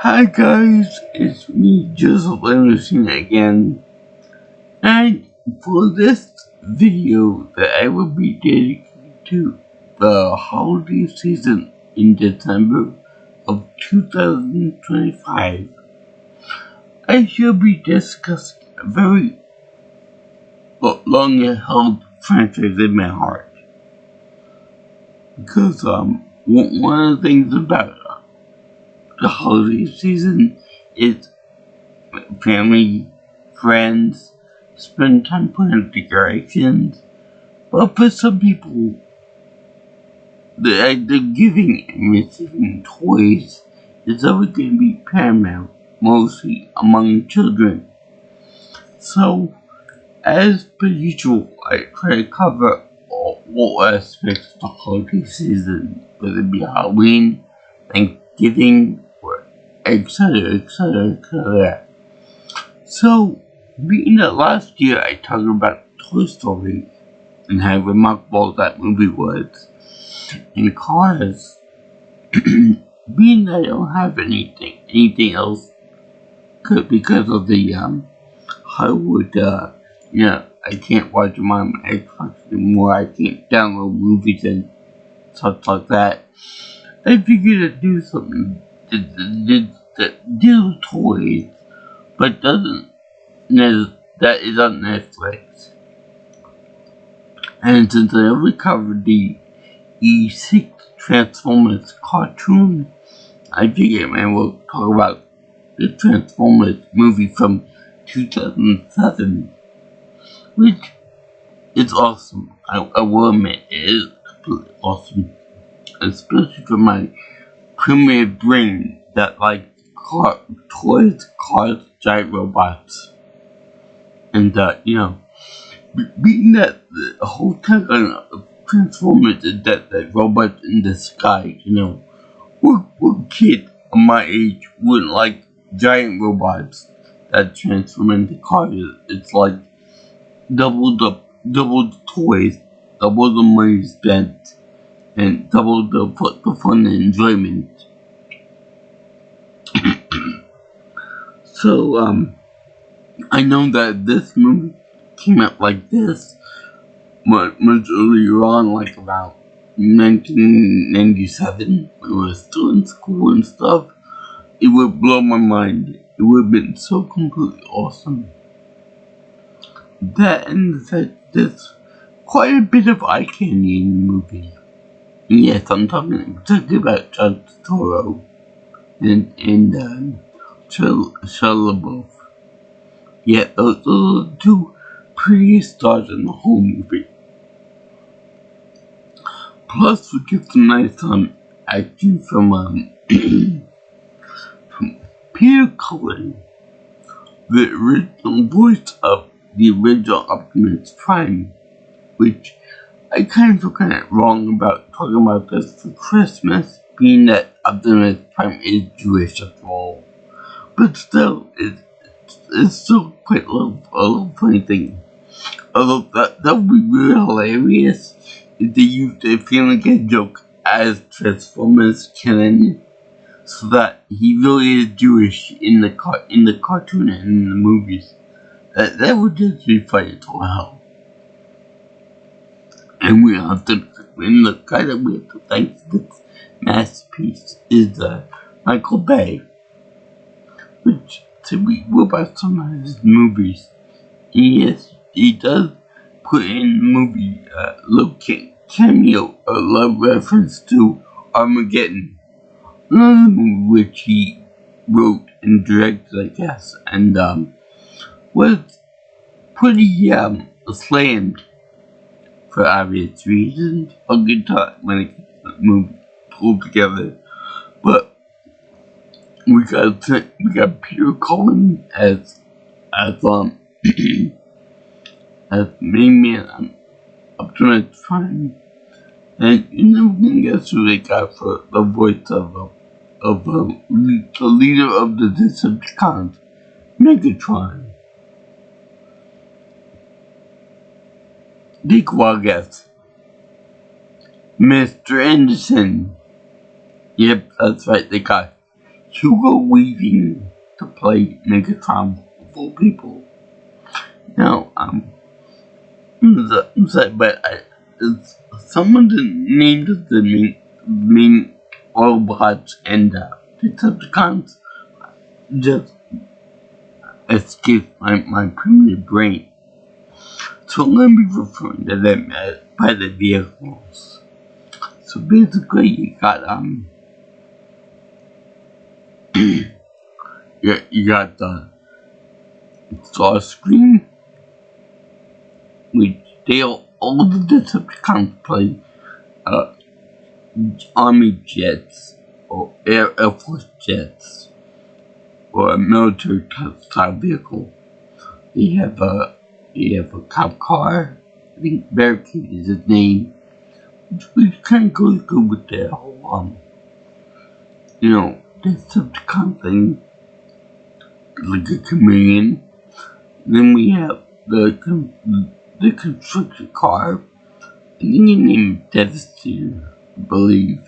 Hi guys, it's me, Joseph Anderson again, and for this video that I will be dedicated to the holiday season in December of 2025, I shall be discussing a very long-held franchise in my heart. Because one of the things about the holiday season is family, friends, spend time putting decorations. But for some people, the giving and receiving toys is always going to be paramount, mostly among children. So, as per usual, I try to cover all aspects of the holiday season, whether it be Halloween, Thanksgiving, or etc., etc., etc. So, being that last year I talked about Toy Story and how remarkable that movie was, and Cars, being that I don't have anything else, because of the Hollywood, I can't watch them on my Xbox anymore. I can't download movies and stuff like that. I figured to do something that deals with toys, but that is on Netflix. And since I already covered the E6 Transformers cartoon, I figured I will talk about the Transformers movie from 2007, which is awesome. I will admit, it is completely awesome. Especially for my primitive brain that like toys, cars, giant robots. And being that the whole tagline of Transformers is that robots in the sky, what kid of my age wouldn't like giant robots that transform into cars? It's like double the toys, double the money spent, and double the fun and enjoyment. So, I know that this movie came out like this much earlier on, like about 1997, when I was still in school and stuff. It would blow my mind. It would have been so completely awesome. That and the fact there's quite a bit of eye candy in the movie. And yes, I'm talking particularly about John Turturro and Shia LaBeouf. Yeah, those are the two prettiest stars in the whole movie. Plus, we get some nice acting from from Peter Cullen, the original voice of the original Optimus Prime, which I kind of feel wrong about talking about this for Christmas, being that Optimus Prime is Jewish after all. But still, it's still quite a little funny thing. Although that would be really hilarious if they used a Family Guy joke as Transformers canon, so that he really is Jewish in the cartoon and in the movies. That would just be funny as well. And the guy that we have to thank for this masterpiece is Michael Bay, which to me will about some of his movies. And yes, he does put in the movie little cameo, a love reference to Armageddon, another movie which he wrote and directed, I guess, and was pretty slammed for obvious reasons. A good time when it gets the movie pulled together, but we got Peter Cullen as as main man Optimus Prime, and you never can guess who they got for the voice of the leader of the Decepticons, Megatron. Dick Wargeth, Mr. Anderson. Yep, that's right, they got Hugo Weaving to play Megatron of all people. Now, some of the names of the main Autobots and Decepticons just escaped my primitive brain. So let me refer to them as by the vehicles. So basically, you got you got the Starscream, which all the Decepticons play army jets or Air Force jets or a military style vehicle. You have a cop car. I think Barricade is his name, which kind of goes good with that whole Decepticon thing, like a chameleon. Then we have the construction car. I think you name it Devastator, I believe.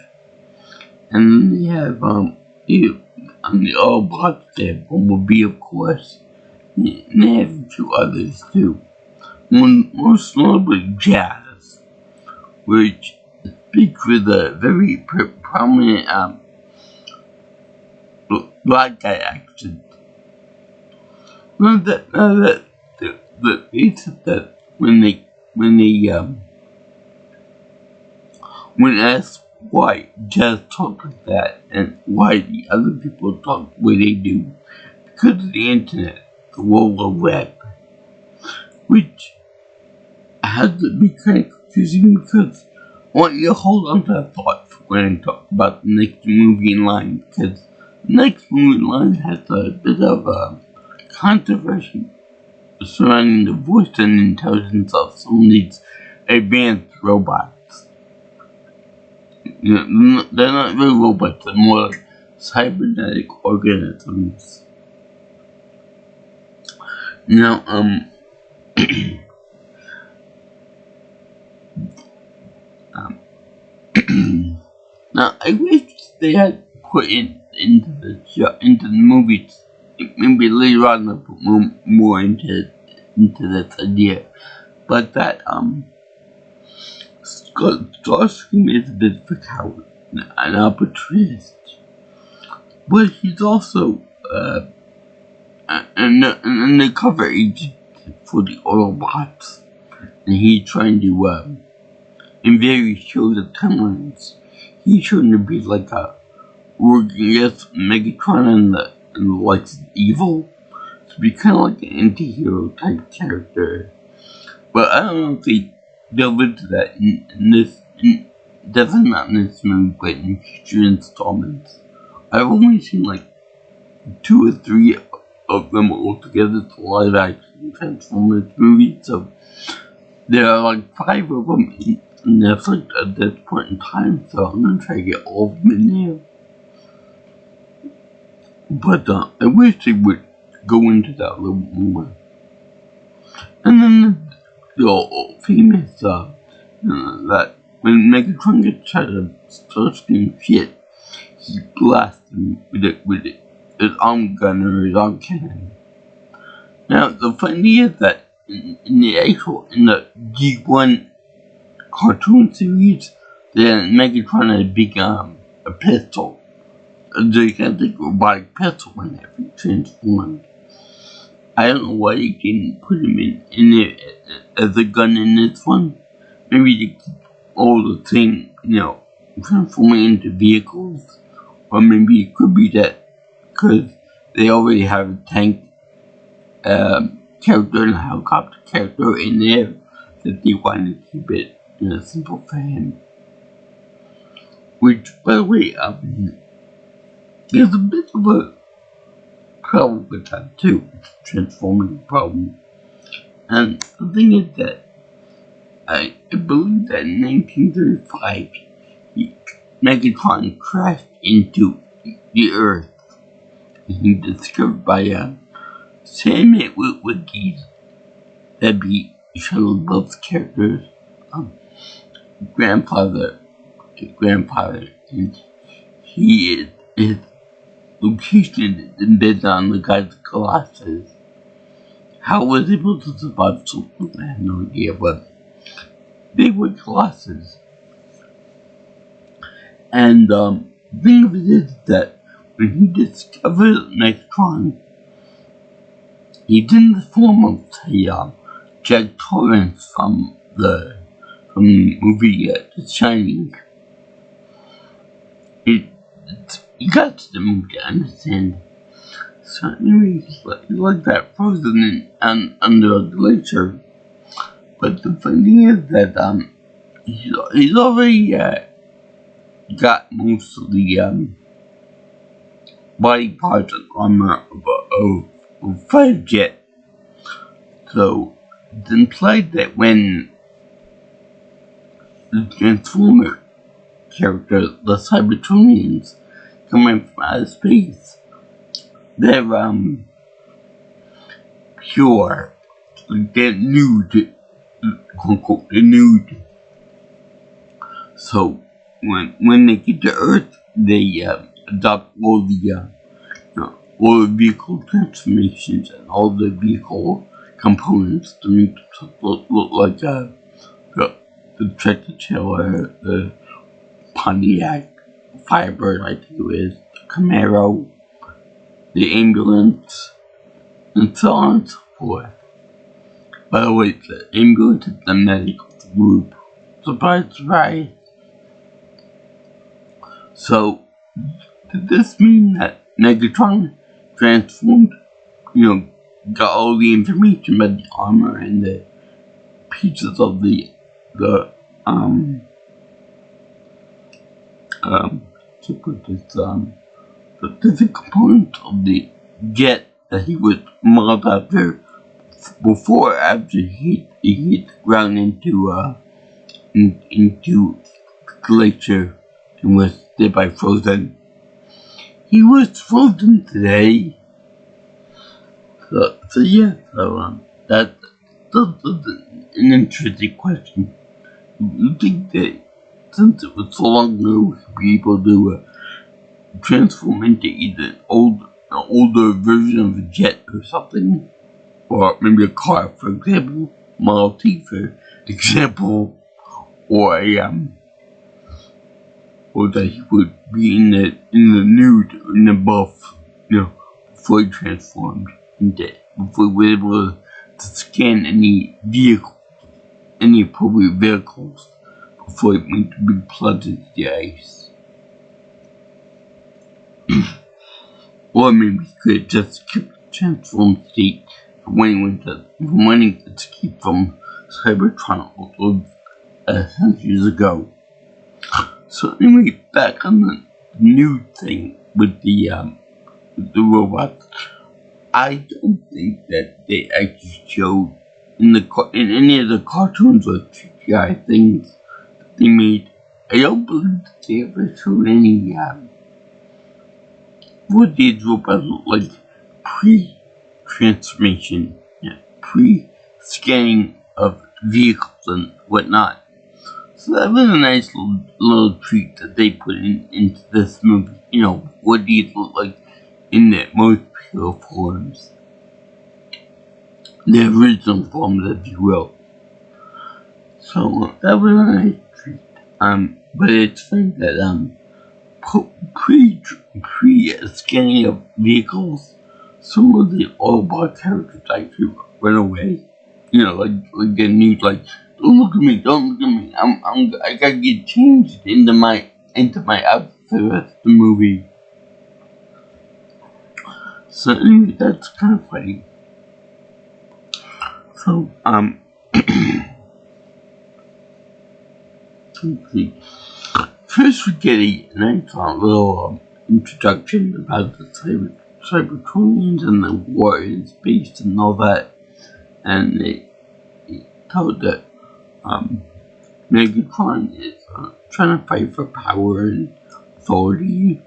And then they have on the Autobots they have Bumblebee, of course. And they have a few others too. Most notably Jazz, which speaks with a very prominent black guy accent. Now that it's that when asked why Jazz talks like that and why the other people talk the way they do, because of the internet, the World Wide Web, which has to be kind of confusing because I want you to hold on to that thought when I talk about the next movie in line, because the next movie in line has a bit of a controversy surrounding the voice and intelligence of some of these advanced robots. They're not really robots, they're more like cybernetic organisms. Now, now I wish they had put into the movies, maybe later on to put more into this idea, but that Starscream is a bit of a coward, an opportunist, but he's also an undercover agent for the Autobots, and he's trying to, in various shows of timelines, he's trying to be like a working against Megatron and the likes of evil, to be kind of like an anti-hero type character. But I don't know if they delve into that in this, definitely not in this movie, but in future installments. I've only seen like 2 or 3 of them all together to live action Transformers movies, so there are like 5 of them in Netflix at this point in time, so I'm gonna try to get all of them in there. But I wish they would go into that a little more. And then the famous that when Megatron gets shot of Starscream shit, he blasts him with his arm gun or his arm cannon. Now the funny is that in the G1 cartoon series, then Megatron had a big a pistol. A gigantic robotic pistol whenever he transformed. I don't know why they didn't put him in it as a gun in this one. Maybe to keep all the thing, transforming into vehicles. Or maybe it could be that because they already have a tank character and a helicopter character in there, that they wanted to keep it simple for him. Which, by the way, there's a bit of a problem with that too, transforming problem. And the thing is that I believe that in 1935, Megatron crashed into the Earth. And he discovered by Samuel Witwicky, that'd be Shia LaBeouf's character's grandfather, and he is location embedded on the guy's glasses. How it was able to survive so long, I have no idea, but they were glasses. And the thing of it is that when he discovered Megatron, he did the form of, say, Jack Torrance from the movie The Shining. You got to the movie to understand. So anyway, he's like that, frozen under a glacier. But the funny thing is that he's already got most of the body parts and armor of fighter jet. So it's implied that when the Transformer character, the Cybertronians, come in from outer space, they're pure, they're nude, quote unquote, they're nude. So when they get to Earth, they adopt all the vehicle transformations and all the vehicle components to make it look like the tractor trailer, the Pontiac Firebird, I think it is, the Camaro, the ambulance, and so on and so forth. By the way, the ambulance is the medical group. Surprise, surprise. So, did this mean that Megatron transformed, got all the information about the armor and the pieces of the physical components of the jet that he was modeled after before or after he hit the ground into glacier and was thereby frozen. He was frozen today. That's an interesting question. You think that since it was so long ago, he'd be able to transform into either an older version of a jet or something, or maybe a car, for example, Model T, for example, or that he would be in the nude, in the buff, before he transformed before he was able to scan any appropriate vehicles before it went to be plugged into the ice. Or maybe he could just keep the transformed state from when he escaped from Cybertron centuries ago. So anyway, back on the new thing with the robots, I don't think that they actually showed in any of the cartoons or CGI things that they made. I don't believe that they ever showed any what these robots look like pre-transformation, pre-scanning of vehicles and whatnot. So that was a nice little treat that they put into this movie. What these look like in their most pure forms. The original forms, if you will. So that was a nice treat. But it's funny that pre-scanning of vehicles, some of the Autobot characters actually run away. Like they need don't look at me. I gotta get changed into my outfit for the rest of the movie. So anyway, that's kind of funny. So let's see. First we get a nice little introduction about the Cybertronians and the war in space and all that, and they told that Megatron is trying to fight for power and authority,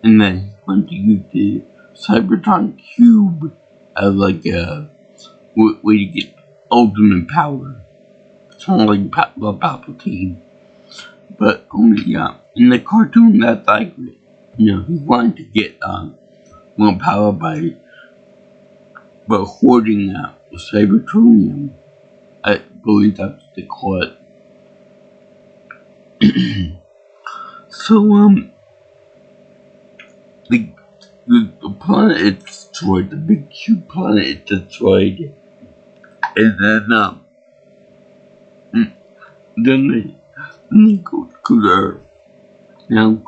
and then he's going to use the Cybertron Cube as a way to get ultimate power. Sounds like Palpatine. But only in the cartoon, that's accurate. He wanted to get more power by hoarding Cybertronium. I believe that's what they call it. So the planet is destroyed, the big cube planet is destroyed, and then they go to Earth. Now,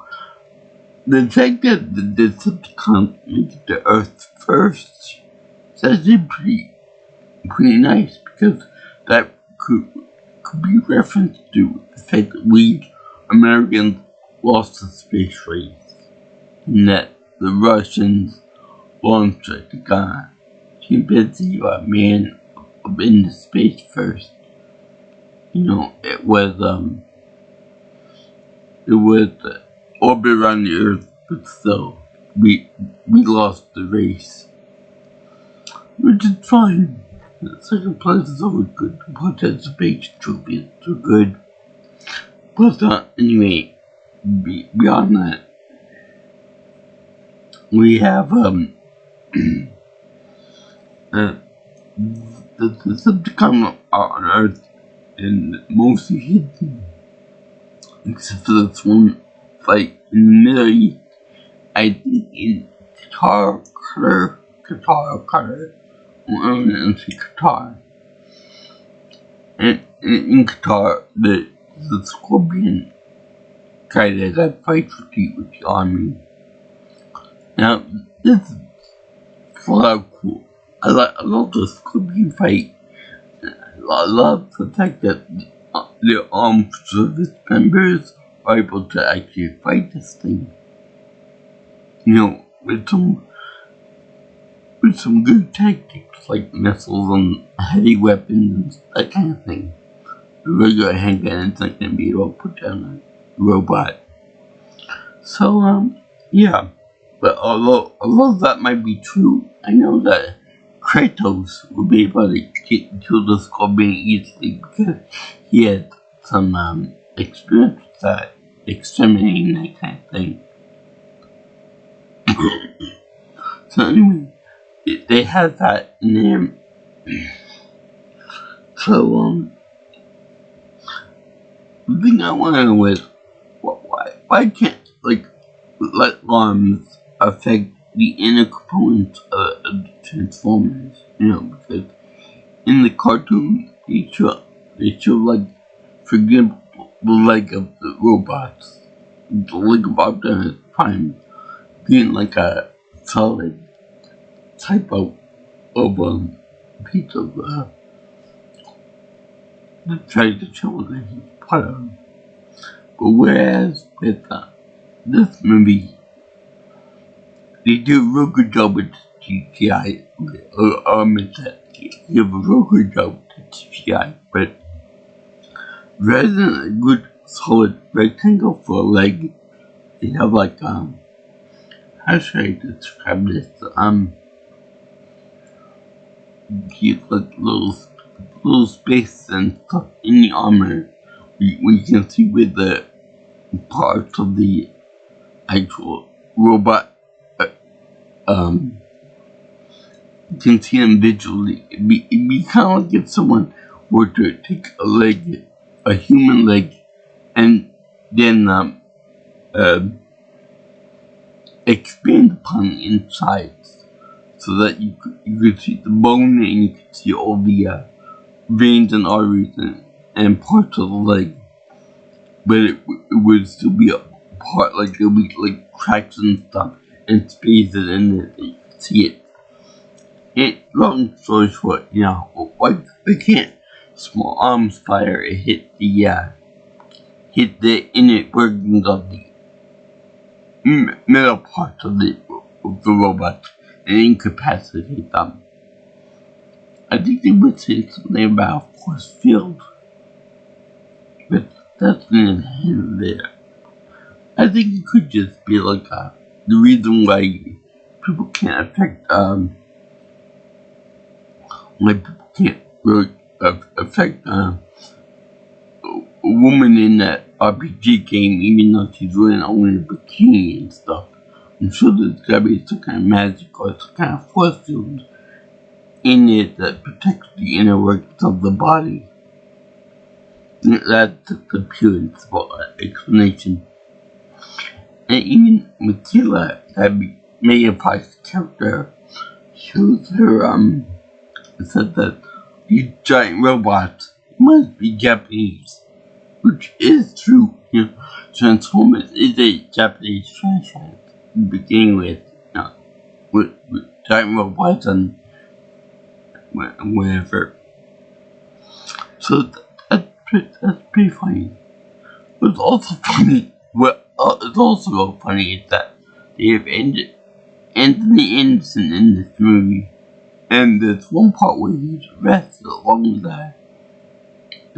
the fact that the Decepticons make it to Earth first is actually pretty nice, because that could be referenced to the fact that we Americans lost the space race, and that the Russians launched the chimpanzee man up into space first. It was orbit around the Earth, but still, we lost the race, which is fine. The second place is always good, but that space trophies are good. But anyway, beyond that, we have the Decepticons on Earth and mostly hidden, except for this one fight in the Middle East. I think in Qatar, and Qatar, and in Qatar, the Scorpion guy that fights with the army. Now, this is flat out cool. I love the Scorpion fight. I love the fact that the armed service members are able to actually fight this thing. With some good tactics like missiles and heavy weapons and that kind of thing. The regular handgun is not going to be able to put down a robot. So, yeah. But although that might be true, I know that Kratos will be able to kill the Scorpion easily because he had some experience with that, exterminating that kind of thing. So anyway, they have that in them. So the thing I want to know is why can't let arms affect the inner components of the Transformers? Because in the cartoon they show for example, the leg of the robots, the leg of Optimus Prime being like a solid type of piece of try to show that he's part of. But whereas with this movie, they do a real good job with CGI. I'll admit that they have a real good job with CGI, but rather than a good solid rectangle for a leg, they have how should I describe this? He's little space and stuff in the armor. We can see with the parts of the actual robot. You can see them visually. It'd be kind of like if someone were to take a human leg, and then expand upon the insides, so that you could see the bone and you could see all the veins and arteries and parts of the leg, but it would still be a part, there would be cracks and stuff and spaces in there that you could see it. Long story short, why can't small arms fire hit the inner workings of the middle parts of the robot and incapacitate them? I think they would say something about a force field, but that's neither here nor there. I think it could just be the reason why people can't affect a woman in that RPG game, even though she's wearing only a bikini and stuff. so there's gotta be some kind of magic or some kind of force field in it that protects the inner workings of the body. That's the purest explanation. And even Makila, that Megan Fox's character, shows her, said that these giant robots must be Japanese, which is true. You know, Transformers is a Japanese franchise to begin with, with giant robots and whatever. So that's pretty funny. What's also funny, it's also funny is that they have Anthony Anderson in this movie, and there's one part where he's arrested along with I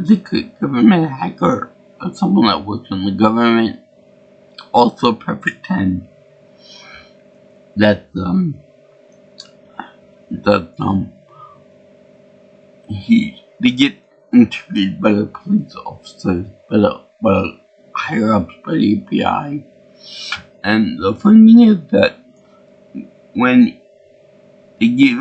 think a government hacker or someone that works in the government, also Perfect 10. They get interviewed by the police officers, by the higher ups, by the FBI. And the funny thing is that when they give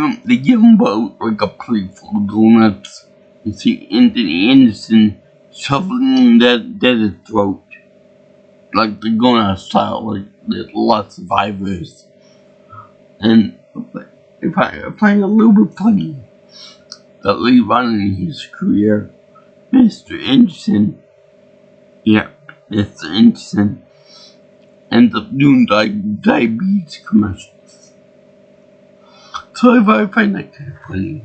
him both like a plate full of donuts, you see Anthony Anderson shoveling that down his throat, like they're going out of style, like there's a lot of survivors. And I find it a little bit funny that later on in his career, Mr. Anderson ends up doing diabetes commercials. So I find that kind of funny.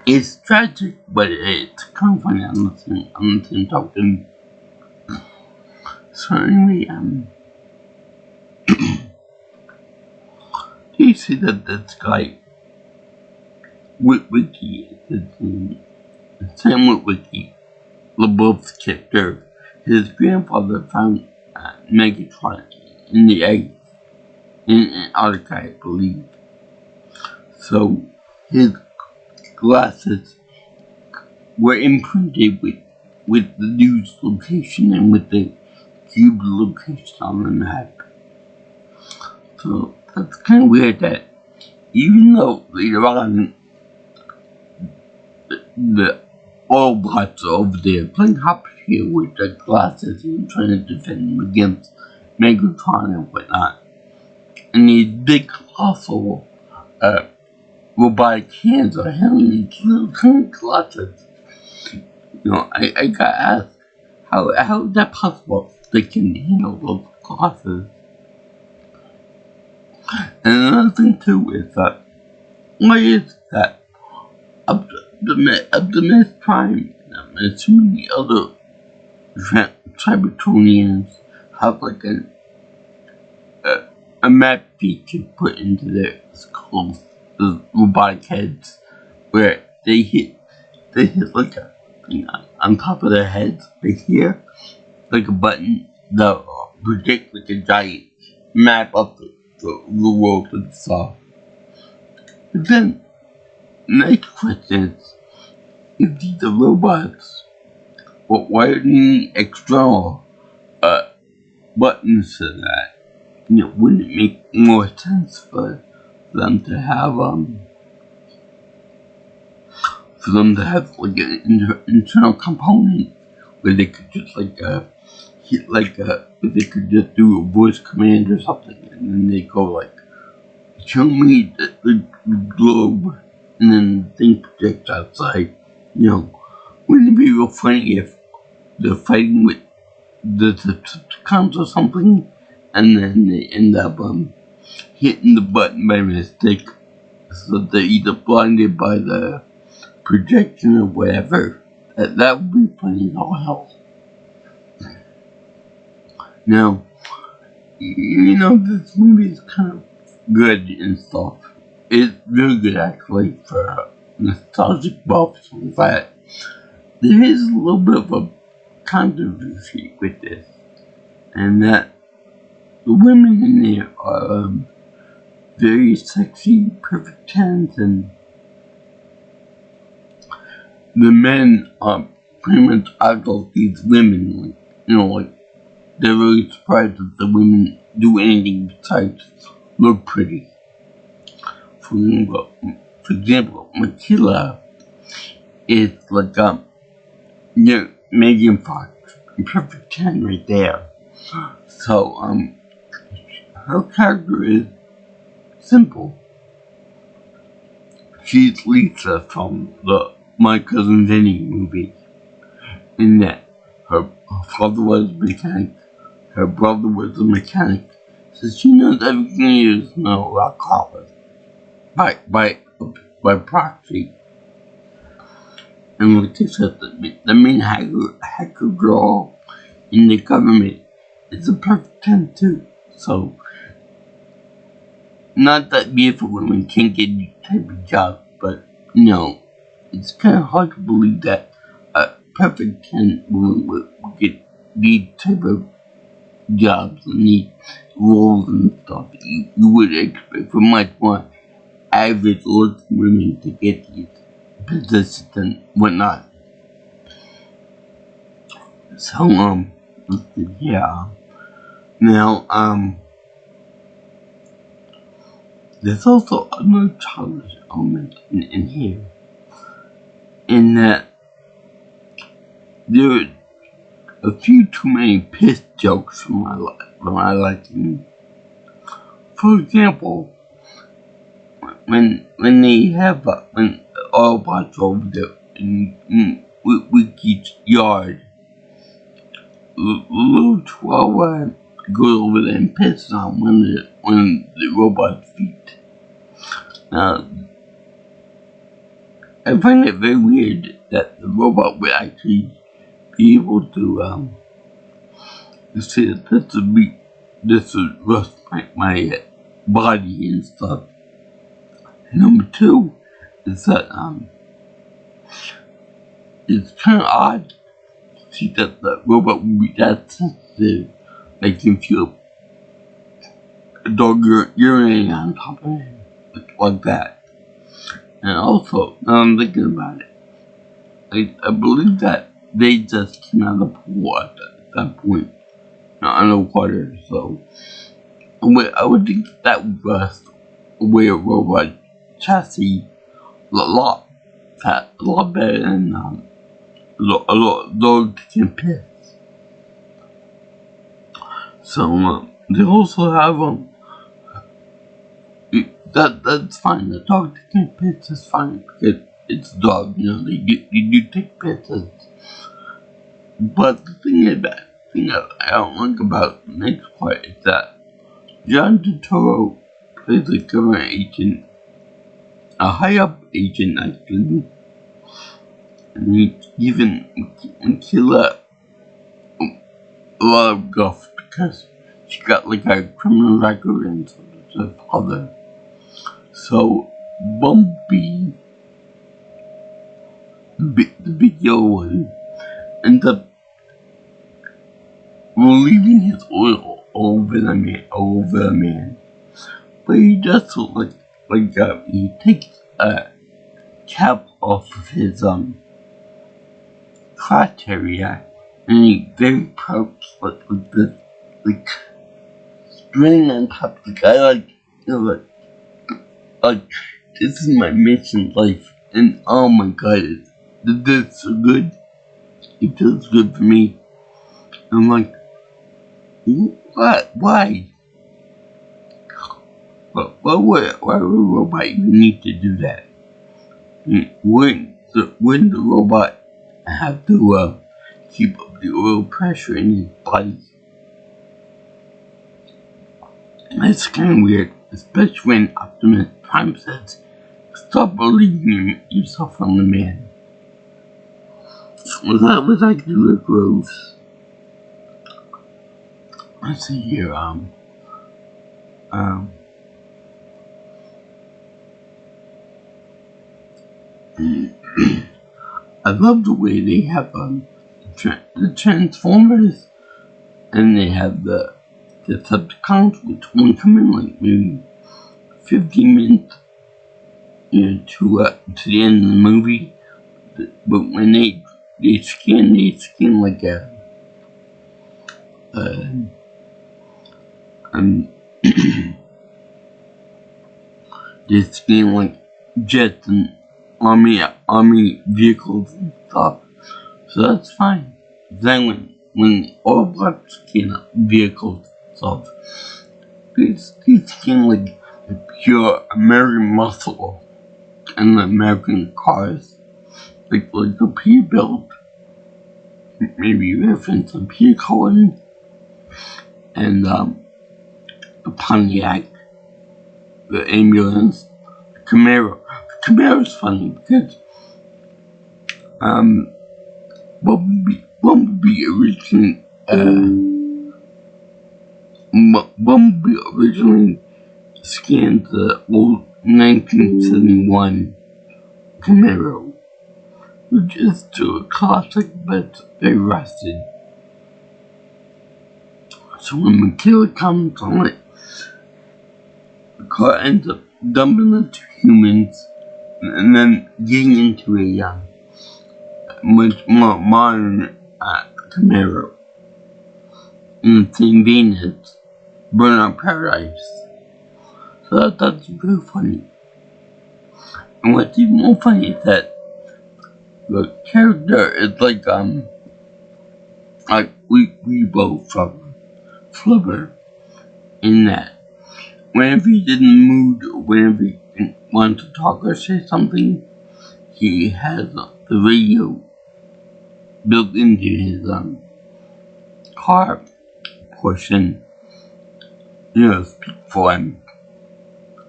It's tragic, but it's kind of funny on the same token. So anyway, you see that this guy, Witwicky, Sam Witwicky, LaBeouf's character, his grandfather found Megatron in the egg in Antarctica, I believe. So his glasses were imprinted with the news location and with the cube location on the map. So that's kind of weird that even though later on the Autobots are over there playing hop here with their glasses and trying to defend them against Megatron and whatnot, and these big colossal robotic hands are handling these little tiny glasses. You know, I gotta ask, how is that possible? They can handle those glasses. And another thing too is that why is that Optimus Prime and assuming the other Cybertronians have like a map feature put into their skulls, the robotic heads, where they hit like a thing on top of their heads right here, like a button that projects like a giant map of the world and stuff. But then next question is, if these are robots, why do you need external buttons for that? You know, wouldn't it make more sense for them to have like an internal component where they could just hit where they could just do a voice command or something, and then they go like, show me the globe, and then the thing projects outside. You know, wouldn't it be real funny if they're fighting with the Decepticons or something, and then they end up hitting the button by mistake, so they're either blinded by the projection or whatever. That would be funny as all hell. Now, you know, this movie is kind of good and stuff. It's really good actually for nostalgic buffs, but there is a little bit of a controversy with this, and that the women in there are very sexy, perfect 10s, and the men are pretty much idol these women, like, you know, like they're really surprised that the women do anything besides look pretty. For example, Makila is like Megan Fox, perfect 10 right there. So her character is simple. She's Lisa from the My Cousin Vinny movie, in that her father was a mechanic, her brother was a mechanic, so she knows everything there is to know about cars by proxy. And like I said, the main hacker girl in the government is a perfect 10 too. So, not that beautiful women can't get these type of jobs, but it's kind of hard to believe that a perfect 10 woman would get these type of jobs and these roles and stuff. You would expect for much more average looking women to get these positions and whatnot. So, yeah. Now, there's also another childish element in here, in that there are a few too many piss jokes for my liking. For example, when they have when Autobots over there in Wiki's yard, little Chihuahua goes over there and pisses on one of the robot's feet. Now, I find it very weird that the robot would actually be able to say that this would rust my body and stuff. Number two is that it's kind of odd to see that the robot would be that sensitive. They can feel a dog urinating on top of him, like that. And also, now I'm thinking about it, I believe that they just came out of the pool at that point, underwater. So I would think that would rust away a robot chassis a lot better than a lot dogs can piss. So they also have that's fine. The dog taking piss is fine because it's a dog. They do take pisses. But the thing I don't like about the next part is that John Turturro plays a government agent, a high up agent actually, and he's given Makila a lot of guff because she got like a criminal record and so does her father. So Bumpy, the big yellow one, ends up relieving his oil all over the man. But he does so he takes a cap off of his crotch area, and he very proud with this string on top of the guy, this is my mission in life, and oh my god, it's so good. It feels good for me. I'm like, what? Why? Why would a robot even need to do that? Wouldn't the robot have to keep up the oil pressure in his body? It's kind of weird, especially when Optimus Prime says, "Stop believing yourself on the man." Was actually Rick Rose. Let's see here. I love the way they have the Transformers, and they have the Decepticons, which one come in like maybe 15 minutes to the end of the movie. But when they skin like a um, they scan like jets and army vehicles and stuff. So that's fine. Then when all black scan vehicles and stuff, they scan like the pure American muscle and the American cars, like the Peterbilt, maybe reference to Peter Cullen, and the Pontiac, the ambulance, the Camaro. The Camaro's funny because Bumblebee originally scanned the old 1971 Camaro, which is still a classic but very rusted. So when Michaela comes on it, the car ends up dumping the two humans and then getting into a much more modern Camaro in the same vein as Burnout Paradise. So that's very funny. And what's even more funny is that the character is like Rebo from Flubber, in that whenever he's in the mood or whenever he wants to talk or say something, he has the radio built into his car portion, speak for him.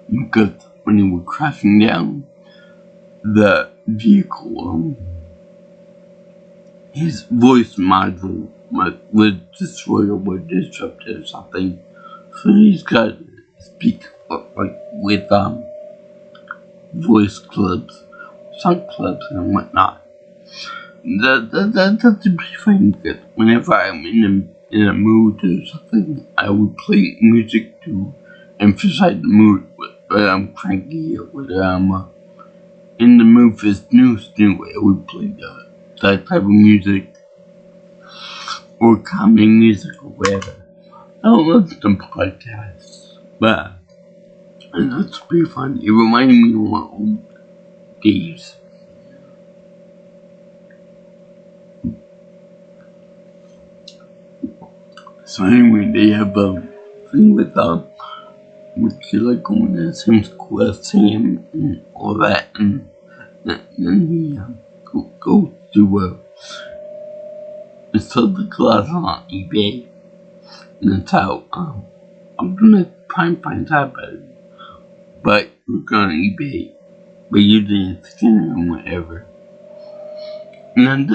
Because when he was crashing down, the vehicle, his voice module was destroyed or was disrupted or something. So he's got to speak with voice clips, sound clips, and whatnot. That's a big thing because whenever I'm in a mood or something, I would play music to emphasize the mood, whether I'm cranky or whether I'm in the mood for snooze, I would play that type of music or calming music or whatever. I don't listen to podcasts, but that's pretty fun. It reminded me of my old days. So anyway, they have a thing with Killer going to the same school as Sam and all that, and then he goes to sell the glass on eBay, and that's how I'm gonna try and find out about it, but we're going on eBay, but using a scanner and whatever. And then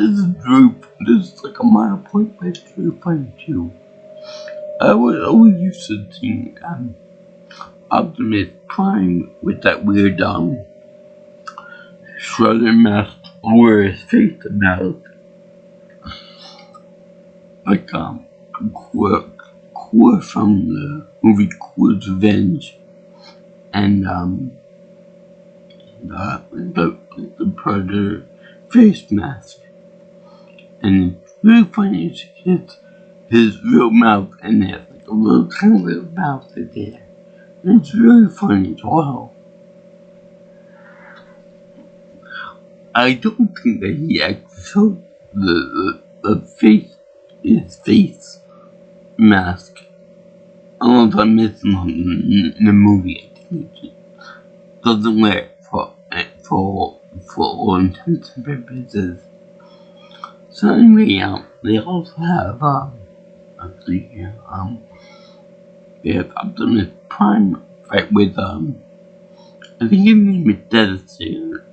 this is like a minor point, but it's very funny too. I always used to think Optimus Prime with that weird shredder mask over his face mask, like Core from the movie Core's Revenge, and the Predator face mask, and it's really funny to get his real mouth and there's like a little tiny little mouth in there. And it's really funny as well. I don't think that he actually showed his face mask. I don't know if I missed him in the movie. I think he doesn't wear it for all intents and purposes. So anyway, they also have they have Optimus Prime fight with I think his name is Devastator,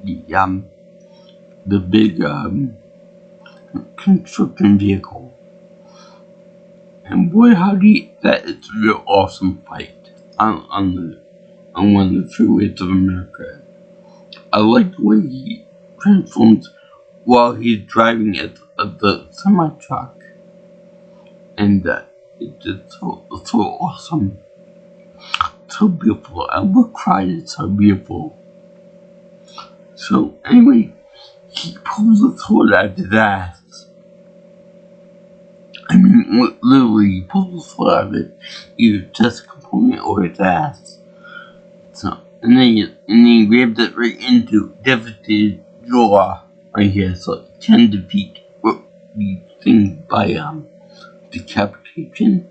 the big construction vehicle. And boy, that is a real awesome fight on one of the freeways of America. I like the way he transforms while he's driving the semi truck, and it's just so awesome, so beautiful. I will cry, it's so beautiful. So anyway, he pulls the sword out of his ass, I mean, literally, he pulls the foot out of it, either chest component or its ass. So, and then he grabs it right into devastated jaw right here, so it can defeat the thing by decapitation.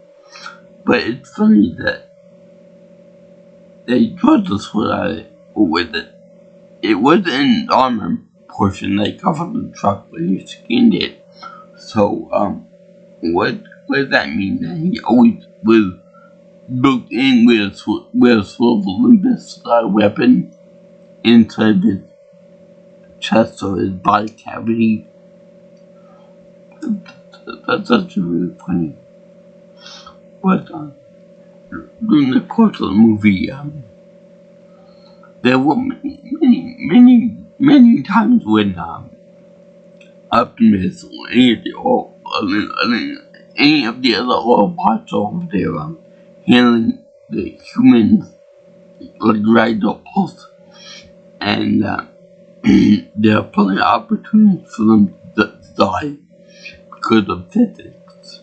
But it's funny that they got the foot out of it with it. It was in the armor portion. They covered the truck, but he skinned it. So, what does that mean? That he always was built in with a swivel Olympus style weapon inside his chest or his body cavity. That's actually really funny. But during the course of the movie, there were many times when Optimus or any of the other Autobots over there handling the humans like Rhinoceros, and there are plenty of opportunities for them to die because of physics.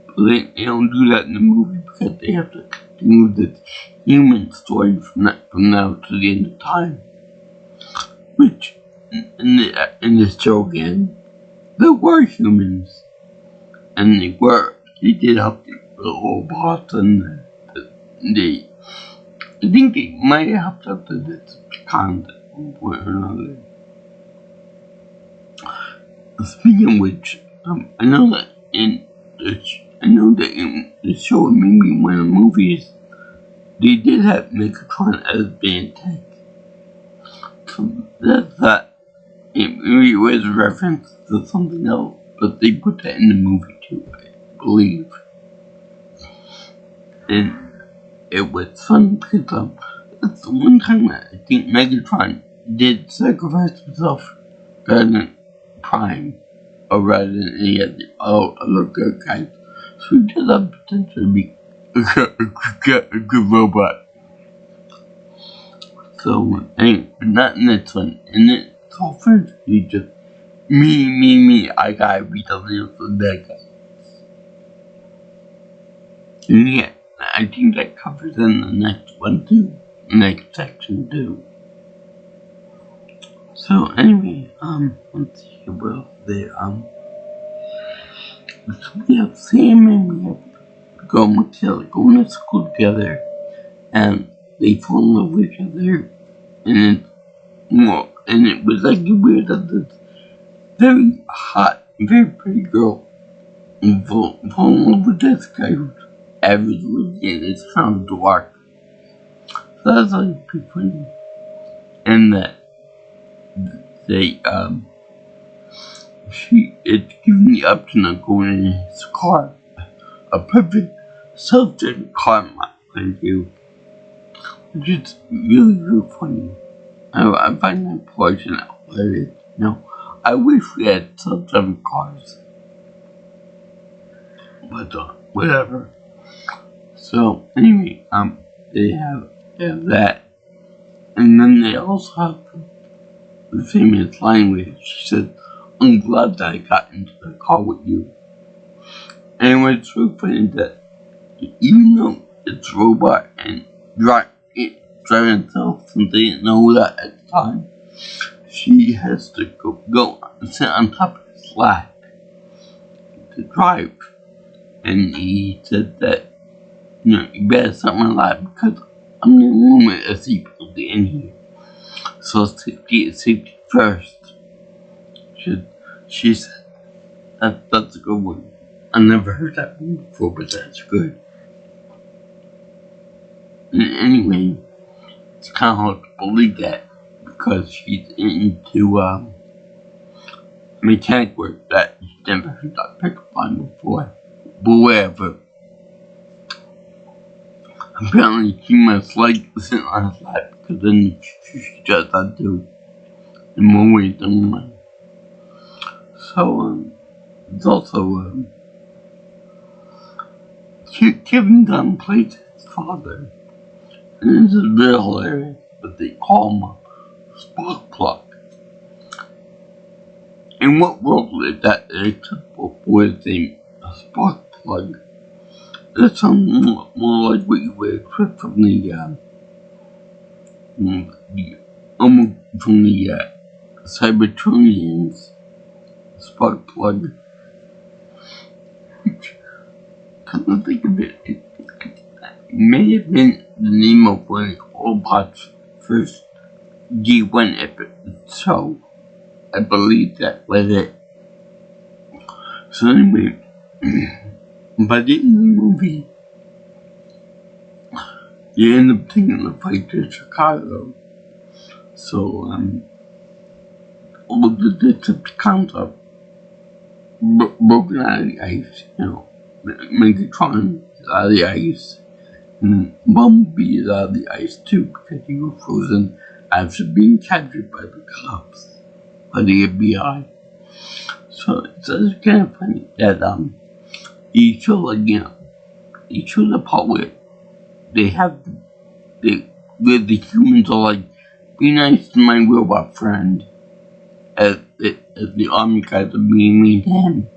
But they don't do that in the movie because they have to continue this human story from now to the end of time. Which, in this show again, there were humans, and they did help the robots, and I think they might have helped out the Decepticons at one point or another. Speaking of which, I know that in the show, maybe one of the movies, they did have Megatron as band tech. So that's that. It really was a reference to something else, but they put that in the movie too, I believe. And it was fun because that's the one time that I think Megatron did sacrifice himself rather than Prime, or rather than any of the other good guys. So he does have potential to be a good robot. So, anyway, not in this one. In this whole first, he just me, I gotta beat the little bad guy. And yeah, I think that covers in the next one too. Next section too. So anyway, let's see what else there. So we have Sam and we have Matilda going to school together, and they fall in love with each other, and it was like weird that this very hot, very pretty girl fall in love with this guy who's average looking and it's kind of dark. So that's like pretty funny. And that it's giving the option of going in his car. A perfect self-driven car, in my point of view. Which is really, really funny. I find that portion hilarious. I wish we had self-driving cars. But, whatever. So, anyway, they have that. And then they also have the famous line where she said, "I'm glad that I got into the car with you." And what's so funny is that even though it's a robot and driving itself, since they didn't know that at the time, she has to go and sit on top of his lap to drive. And he said that, you better sit on my lap because I'm the one with a seatbelt in here. So safety is safety first. She said that's a good one. I never heard that one before, but that's good. And anyway, it's kind of hard to believe that because she's into mechanic work that she's never heard that pick up on before. But whatever. Apparently, she must like sitting on his lap because then she does that too. In more ways than one. So, it's also, Kevin Dunn plays his father. And this is real hilarious, but they call him a Sparkplug. In what world is that acceptable for his name, spark plug. That sounds more like what you would expect from the Cybertronians spark plug. Come to think of it, it may have been the name of one of Autobots' first G1 episode, so I believe that was it. So anyway, by the end of the movie, you end up taking the fight to Chicago. So, all the Decepticons are broken out of the ice, Megatron is out of the ice, and Bumblebee is out of the ice too, because he was frozen after being captured by the cops, by the FBI. So it's kind of funny that, you show the part where where the humans are like, be nice to my robot friend, as the army guys are being mean to him.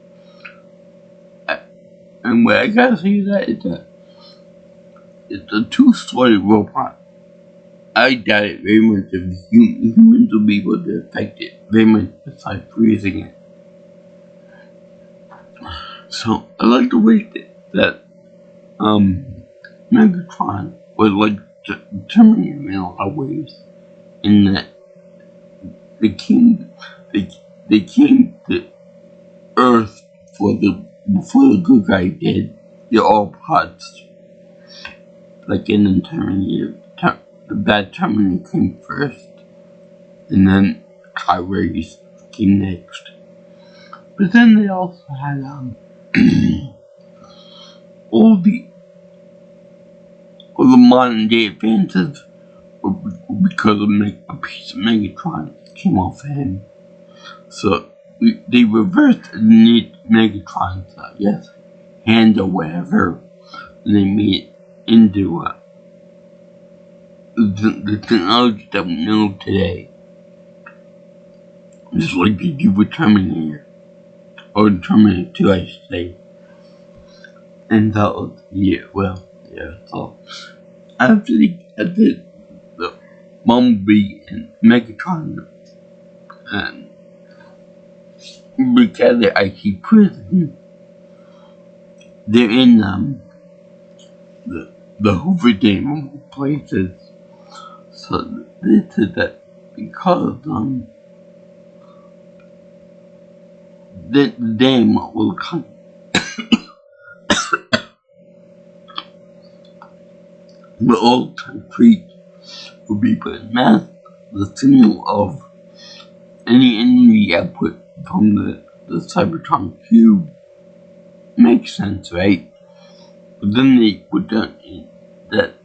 And what I gotta say is that it's a two-story robot. I doubt it very much if the humans will be able to affect it very much besides freezing it. So I like the way that Megatron was like Terminator in a lot of ways, in that they came to Earth before the good guy did. They're all parts. Like in the Terminator, the bad Terminator came first, and then Kyrays came next. But then they also had all the modern day advances were because of a piece of Megatron came off of him. So they reversed the Megatron's hand or whatever, and they made it into the technology that we know today. Just like they do with Terminator, or Terminator 2, I should say. And so after the Bumblebee and Megatron break out of the IT prison, they're in the Hoover Dam of places. So this is that because the dam will come. But all concrete will be put in mass. The signal of any energy output from the Cybertron cube makes sense, right? But then they put down that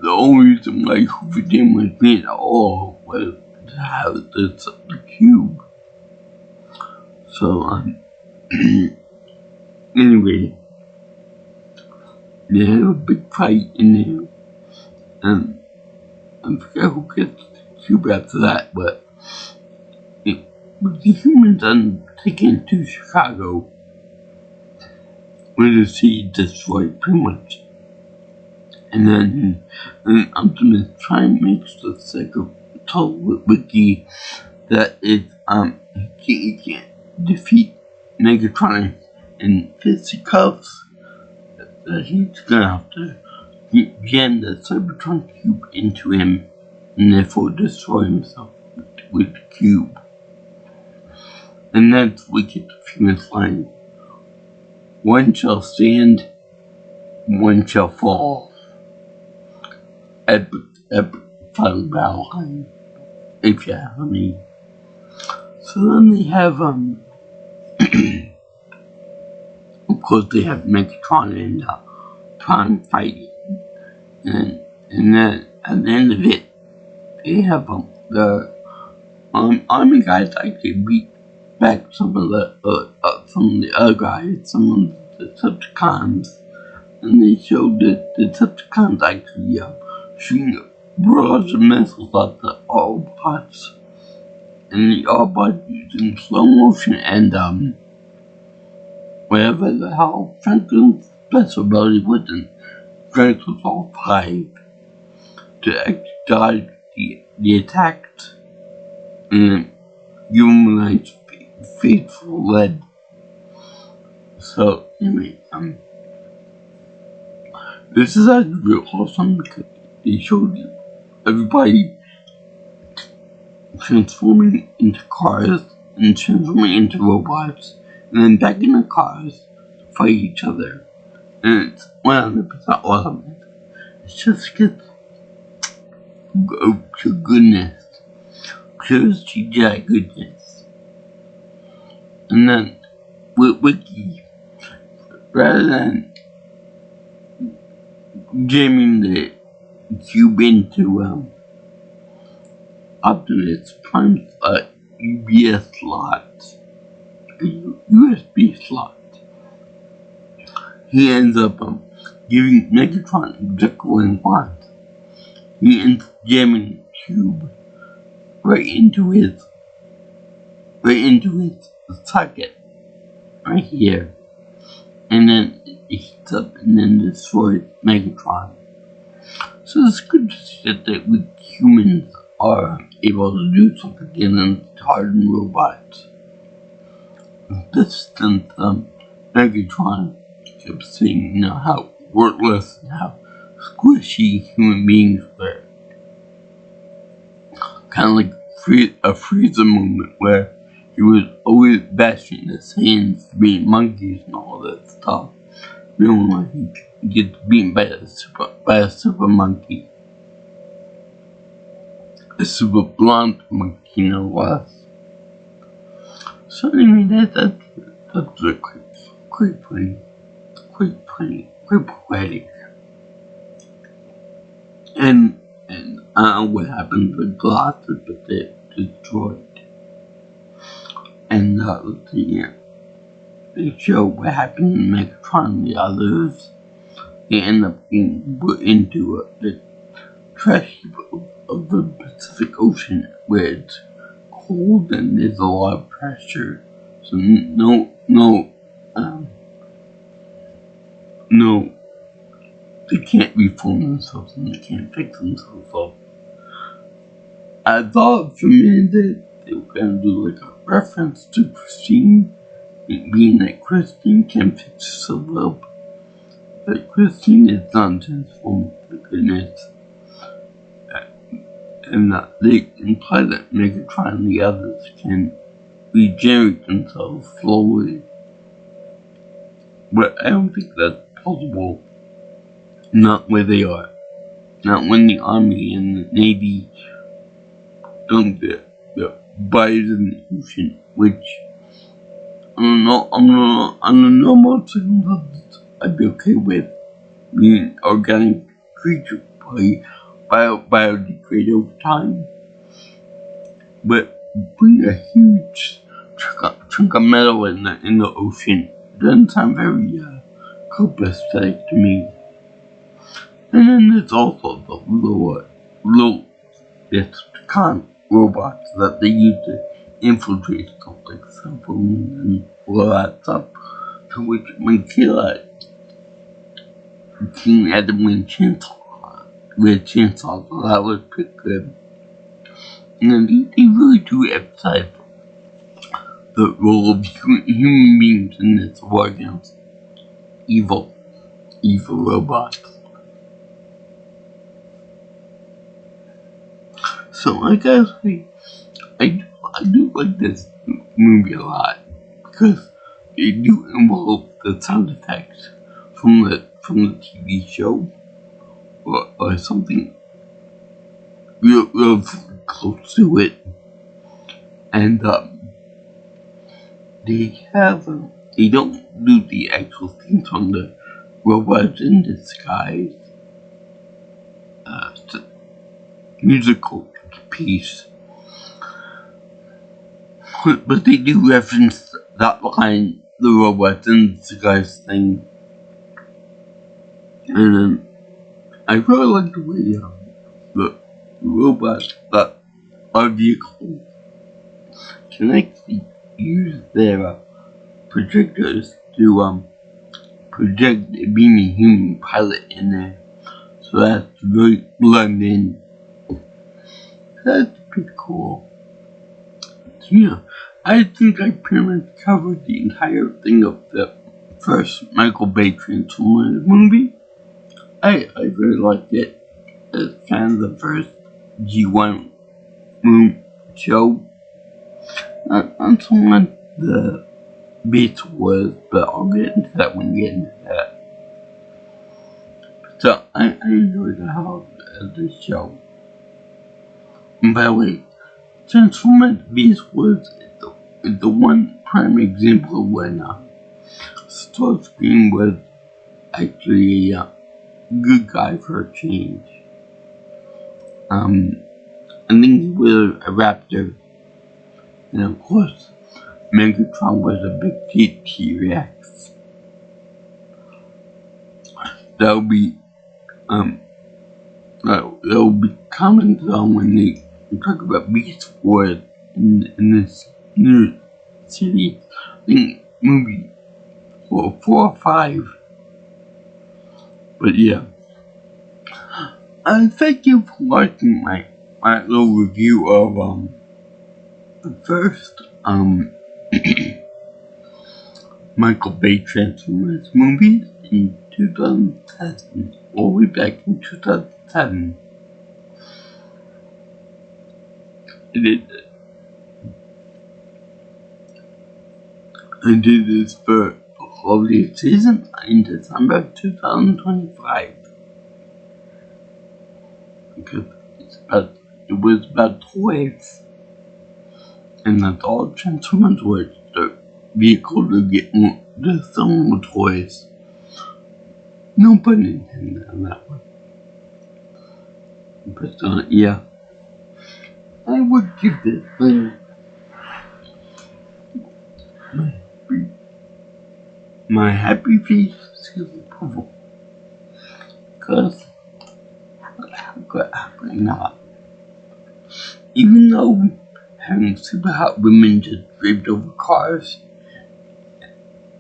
the only reason why Hoover Dam was made at all was to have the cube. So, anyway, they have a big fight in there, and I forget who gets the cube after that, but with the humans taken to Chicago, where the city destroyed pretty much. And then Optimus Prime makes the second talk with Wiki that he can't defeat Megatron in fisticuffs, that he's gonna have to jam the Cybertron cube into him and therefore destroy himself with the cube. And that's we get the famous line, one shall stand, one shall fall. Epic final battle line, if you ask me. So then they have of course they have Megatron and Prime fighting, and then at the end of it they have the army guys actually beat back some of the other guys, some of the Decepticons, and they showed that the Decepticons actually shooting barrage of missiles at the Autobots, and the Autobots using slow motion and whatever the hell Franklin's special ability wasn't. Frank was all five to expedite the attacks and give him a nice faithful lead. So anyway, this is actually real awesome because they showed everybody transforming into cars and transforming into robots and then back in the cars to fight each other. And it's 100% awesome. It's just gets to goodness. Pure CGI goodness. And then with Wiki, rather than jamming the cube into Optimus Prime's UBS slot, USB slot, he ends up giving Megatron exactly what he wants. He ends up jamming the cube right into his socket right here, and then it heats up and then destroys Megatron. So it's good to see that we humans are able to do something against hardened robots. In this instance, Megatron kept saying, how worthless and how squishy human beings were. Kind of like a Frieza moment where he was always bashing his hands being monkeys and all that stuff. Like he gets beaten by a super monkey. A super blonde monkey, no less. So anyway, that's a quite poetic. And what happened with Galactus, but they're destroyed. And they show what happened in Megatron and the others. They end up being put into the trash heap of the Pacific Ocean, where it's cold and there's a lot of pressure. So they can't reform themselves and they can't fix themselves up. I thought for a minute that they were gonna do like a reference to Christine, being that Christine can fix herself up. But Christine is not transformed, for goodness. And they imply that Megatron and the others can regenerate themselves slowly. But I don't think that's possible. Not where they are. Not when the Army and the Navy don't get bodies in the ocean, which on the normal circumstances I'd be okay with. Being organic creature biodegrade over time. But putting a huge chunk of metal in the ocean doesn't sound very copacetic to me. And then there's also the little Decepticon robots that they use to infiltrate stuff like cell phones and all that stuff. To which Michaela King Adam with Chainsaw, so that was pretty good. And then they really do emphasize the role of human beings in this war against evil robots. So I guess I do like this movie a lot because they do involve the sound effects from the TV show or something real close to it, and they don't do the actual theme song, the Robots in Disguise musical piece, but they do reference that line, the Robots in Disguise thing, and I really like the way the robots that are vehicles can actually use their projectors to project being a human pilot in there. So that's very blended in. That's pretty cool. So yeah, I think I pretty much covered the entire thing of the first Michael Bay Transformers movie. I really liked it. It's kind of the first G1 show. Not so much the Beast Wars, but I'll get into that when we get into that. So I enjoyed the hell of this show. And by the way, Transformers Beast Wars is the one prime example of when Starscream was actually a good guy for a change. I think he was a raptor. And of course, Megatron was a big T-Rex. That'll be commented on when they talk about Beast Wars in this new series. I think movie 4 or 5. But yeah. Thank you for watching my little review of the first Michael Bay Transformers movies in 2007, all the way back in 2007. I did this for the holiday season in December 2025. Because it was about toys. And that's all Transformers were, the vehicle to get more, to sell more toys. No pun intended on that one. But yeah. I would give this thing my happy face seal of approval. Because how not? Even though having super hot women just draped over cars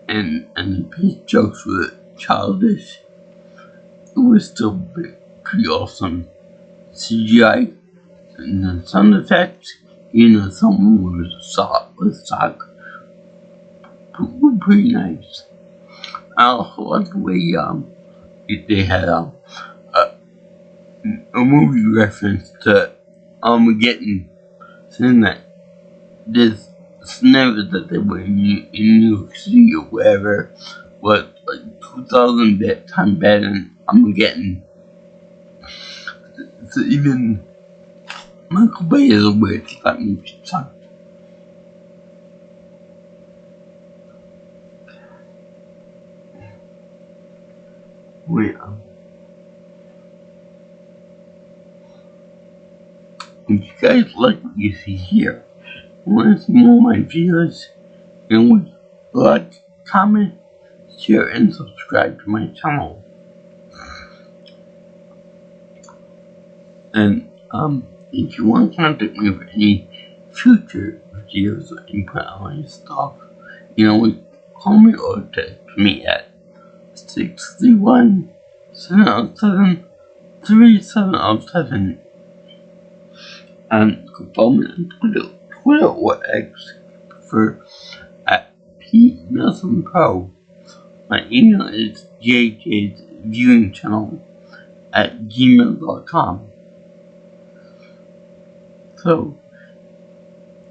and the peace jokes were childish, it was still pretty awesome. CGI and the sound effects, someone with sock were pretty nice. I also like the way they had a movie reference to Armageddon, saying that this scenario that they were in New York City or wherever was like 2,000 times better than Armageddon. So even Michael Bay is aware that that movie sucked. Wait, if you guys like what you see here, want to see more of my videos, and would like, comment, share, and subscribe to my channel. And if you want to contact me for any future videos or input on my stuff, call me or text me at 631-707-3707. And follow me on Twitter or X for at PNelsonPro. My email is jjsviewingchannel@gmail.com. So,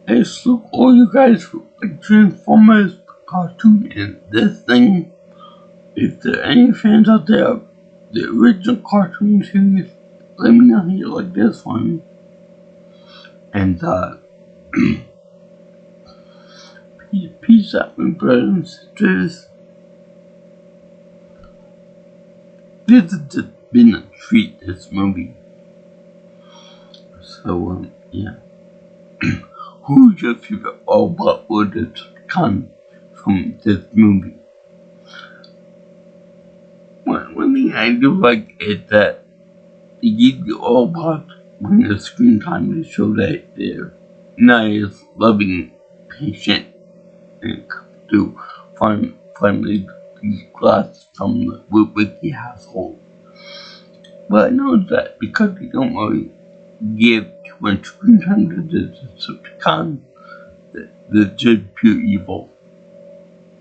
I salute all you guys who like Transformers cartoon and this thing. If there are any fans out there of the original cartoon series, let me know how you like this one. And peace out, my brothers and sisters. This has just been a treat, this movie. So, yeah. Who's your favorite Autobot or Decepticon from this movie? One thing I do like is that they give the Autobots when the screen time to show that they're nice, loving, patient, and to find family class from the Wiki household. But I know that because they don't really give too much screen time to the Decepticons, they're just pure evil.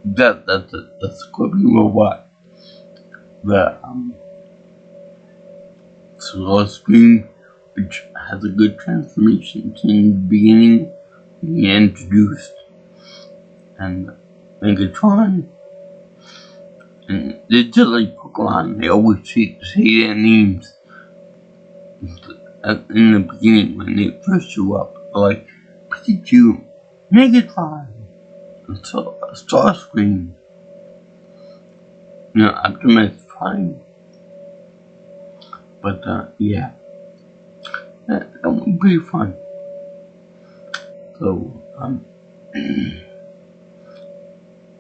That's the Scorpion robot. The Solar Screen, which has a good transformation in the beginning, he introduced, and Megatron, and they're just like Pokemon, they always say their names in the beginning when they first show up, like Pikachu, Megatron, and Starscream, Optimus Prime. But yeah, that would be fun. So,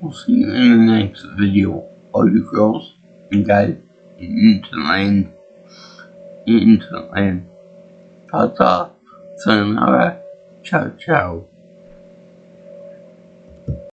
we'll see you in the next video, all you girls and guys into the land. Ta-ta, sayonara, ciao ciao.